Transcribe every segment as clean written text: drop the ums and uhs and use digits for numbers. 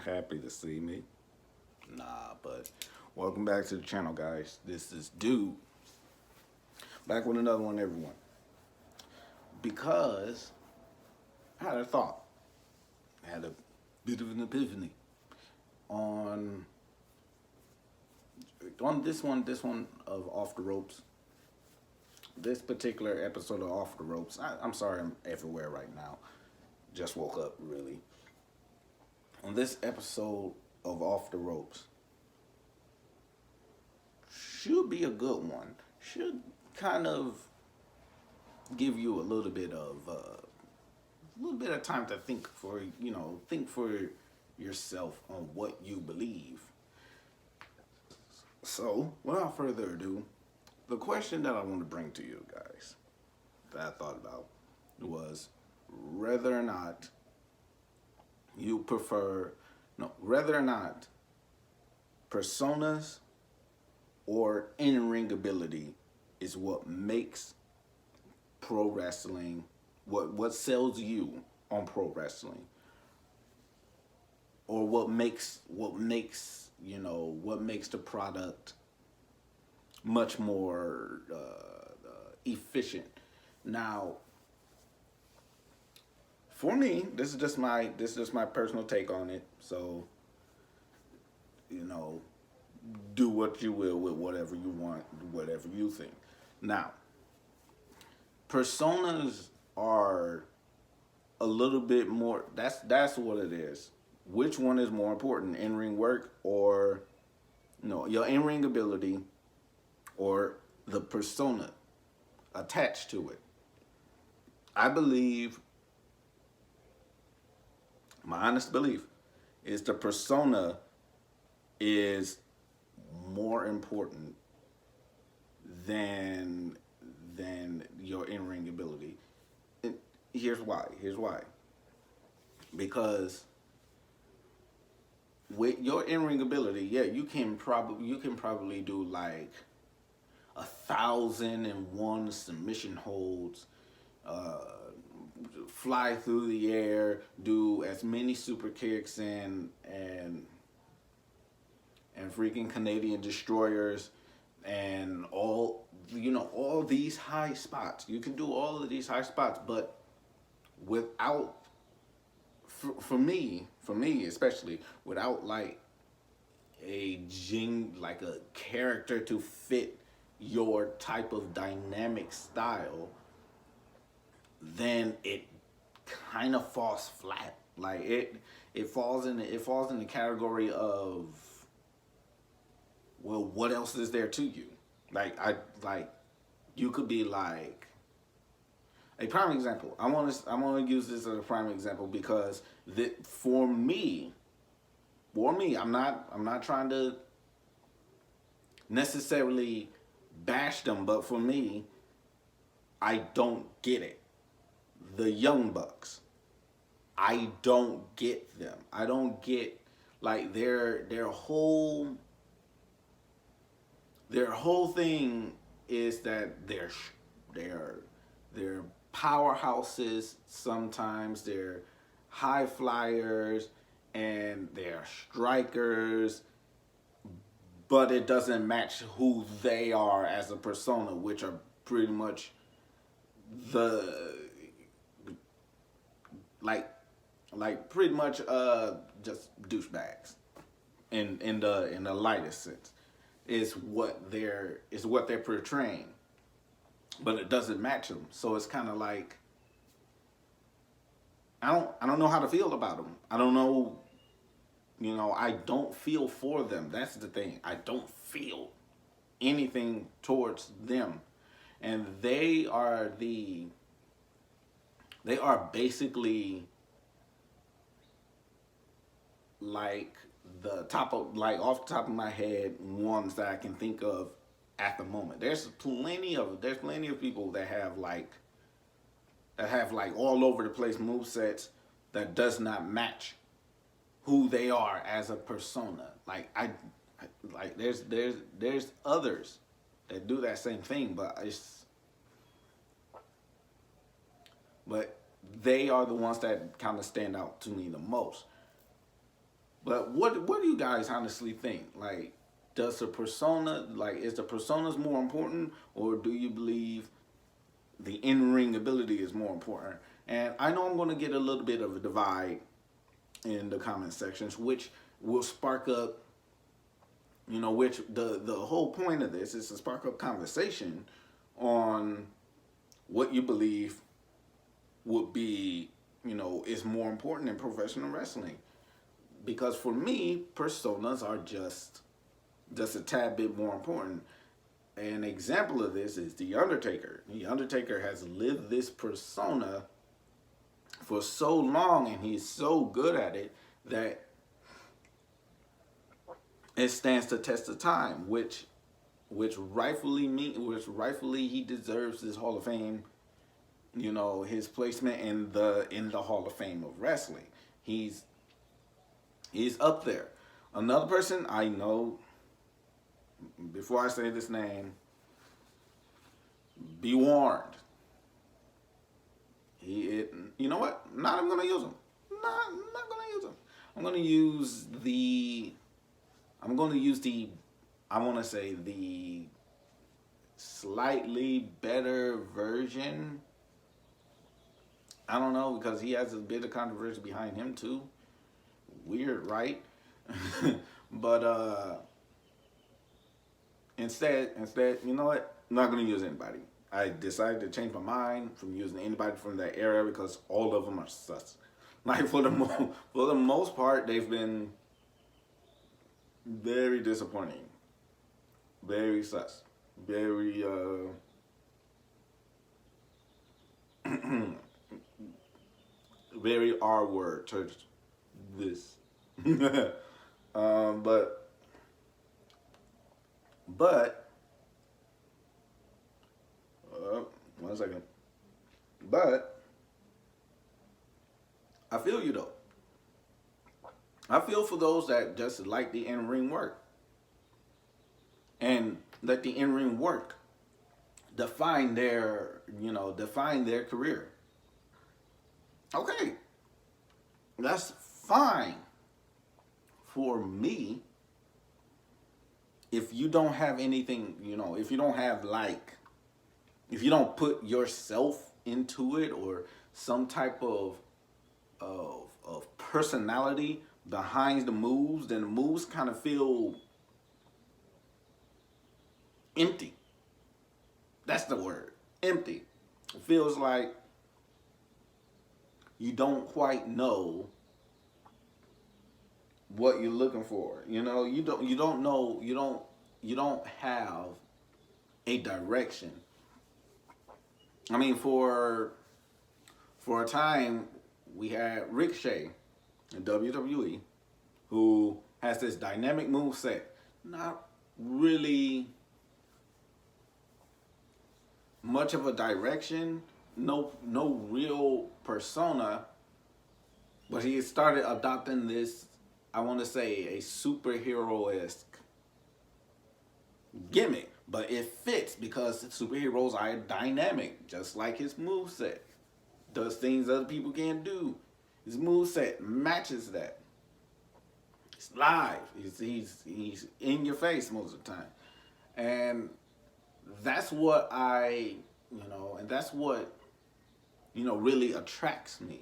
happy to see me. Nah, but welcome back to the channel, guys. This is Dude. Back with another one, everyone. Because I had a thought. I had a bit of an epiphany on this one of Off the Ropes. This particular episode of Off the Ropes. I'm sorry I'm everywhere right now. Just woke up, really. On this episode of Off the Ropes, should be a good one. Should kind of give you a little bit of time to think for yourself on what you believe. So, without further ado, the question that I want to bring to you guys that I thought about was whether or not personas or in-ring ability is what makes pro wrestling, what sells you on pro wrestling, or what makes the product much more efficient. Now, for me, this is just my personal take on it. So, do what you will with whatever you want, whatever you think. Now, personas are a little bit more. That's what it is. Which one is more important, in-ring work or your in-ring ability, or the persona attached to it? I believe, my honest belief, is the persona is more important than your in-ring ability. And here's why. Because with your in-ring ability, yeah, you can probably do like 1,001 submission holds, fly through the air, do as many super kicks and freaking Canadian destroyers and all these high spots. You can do all of these high spots, but without, for me especially, without like a character to fit your type of dynamic style, then it kind of falls flat. Like it falls in the category of, well, what else is there to you? You could be like a prime example. I want to use this as a prime example because for me, I'm not trying to necessarily bash them, but for me, I don't get it. The Young Bucks, I don't get them. I don't get like their whole thing is that they're powerhouses. Sometimes they're high flyers and they're strikers, but it doesn't match who they are as a persona, which are pretty much pretty much just douchebags in the lightest sense is what they're portraying, but it doesn't match them. So it's kind of like I don't know how to feel about them. I don't know. I don't feel for them. That's the thing. I don't feel anything towards them, and they are basically like off the top of my head, ones that I can think of at the moment. There's plenty of people that have all over the place movesets that does not match who they are as a persona. There's others that do that same thing, but they are the ones that kind of stand out to me the most. But what do you guys honestly think? Like, does the persona, like, is the personas more important, or do you believe the in ring ability is more important? And I know I'm going to get a little bit of a divide in the comment sections, which will spark up, which the whole point of this is to spark up conversation on what you believe would be, is more important in professional wrestling. Because for me, personas are just a tad bit more important. An example of this is The Undertaker. The Undertaker has lived this persona for so long, and he's so good at it that it stands the test of time, which rightfully he deserves this Hall of Fame, his placement in the Hall of Fame of wrestling. He's up there. Another person I know, before I say this name, be warned. You know what? Not even gonna use him. Not gonna use him. I'm gonna use the. I want to say the slightly better version. I don't know, because he has a bit of controversy behind him too. Weird, right? But instead, you know what? I'm not gonna use anybody. I decided to change my mind from using anybody from that era because all of them are sus. Like, for the most part, they've been very disappointing, very sus, very very R word church. This, but 1 second. But I feel you though. I feel for those that just like the in-ring work and let the in-ring work define their career. Okay, that's fine for me if you don't have anything, if you don't have if you don't put yourself into it or some type of personality behind the moves, then the moves kind of feel empty. That's the word, empty. It feels like you don't quite know what you're looking for. You don't have a direction. I mean, for a time we had Ricochet in WWE, who has this dynamic move set. Not really much of a direction, no real persona, but he started adopting this, I want to say, a superhero-esque gimmick. But it fits because superheroes are dynamic, just like his moveset. Does things other people can't do. His moveset matches that. It's live. He's in your face most of the time. And that's what and that's what, really attracts me,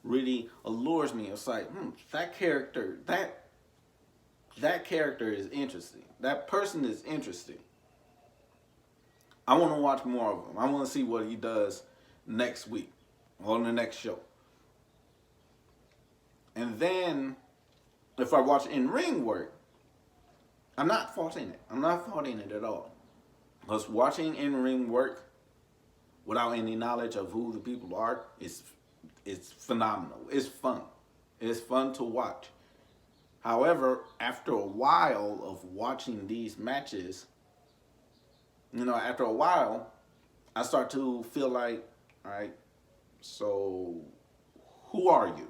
really allures me. It's like, that character is interesting. That person is interesting. I want to watch more of him. I want to see what he does next week on the next show. And then, if I watch in-ring work, I'm not faulting it. I'm not faulting it at all. Because watching in-ring work without any knowledge of who the people are is phenomenal. It's fun. It's fun to watch. However, after a while of watching these matches, after a while, I start to feel like, all right, so who are you?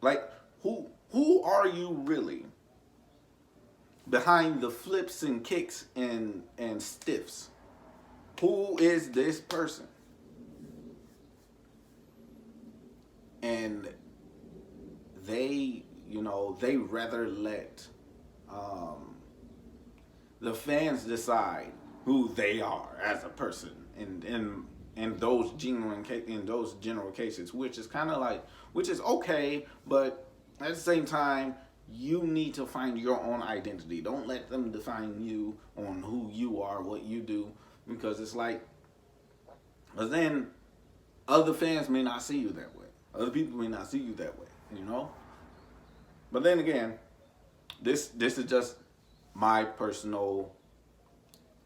Like who are you really? Behind the flips and kicks and stiffs, who is this person? and they, you know, they rather let um, the fans decide who they are as a person, and in those in those general cases, which is kind of like, which is okay, but at the same time, you need to find your own identity. Don't let them define you on who you are, what you do, because it's like, but then other fans may not see you that way. Other people may not see you that way, you know. But then again, this is just my personal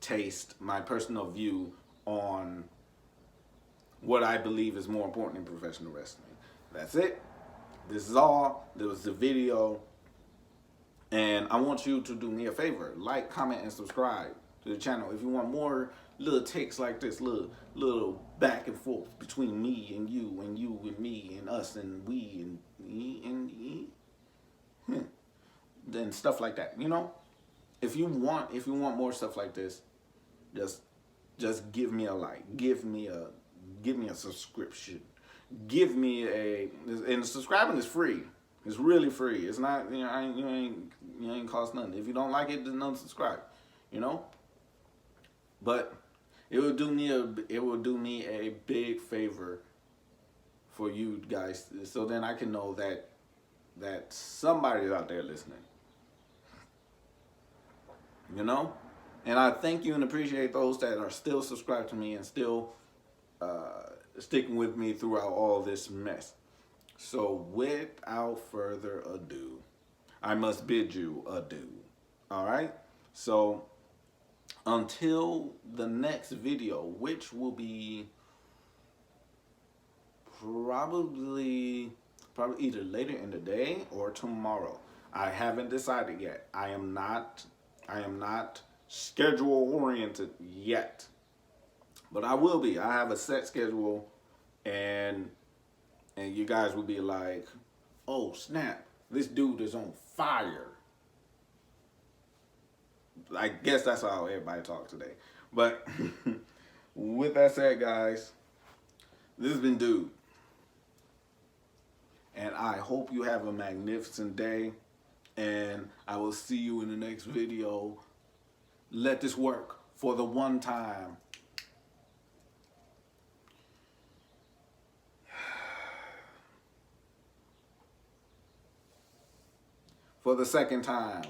taste, my personal view on what I believe is more important in professional wrestling. That's it. This is all. There was the video. And I want you to do me a favor. Like, comment, and subscribe to the channel. If you want more little takes like this, little back and forth between me and you and me and us and we and me and ye. Then stuff like that, you know? If you want more stuff like this, just give me a like. Give me a subscription. Give me a, and subscribing is free. It's really free. It's not, you know, you ain't cost nothing. If you don't like it, then unsubscribe. You know? But it will do me a big favor for you guys, so then I can know that somebody's out there listening. You know? And I thank you and appreciate those that are still subscribed to me and still sticking with me throughout all this mess. So without further ado, I must bid you adieu. All right? So until the next video, which will be probably either later in the day or tomorrow. I haven't decided yet. I am not schedule oriented yet. But I will be. I have a set schedule, and you guys will be like, "Oh, snap. This dude is on fire." I guess that's how everybody talks today. But with that said, guys, this has been Dude. And I hope you have a magnificent day. And I will see you in the next video. Let this work for the one time. For the second time.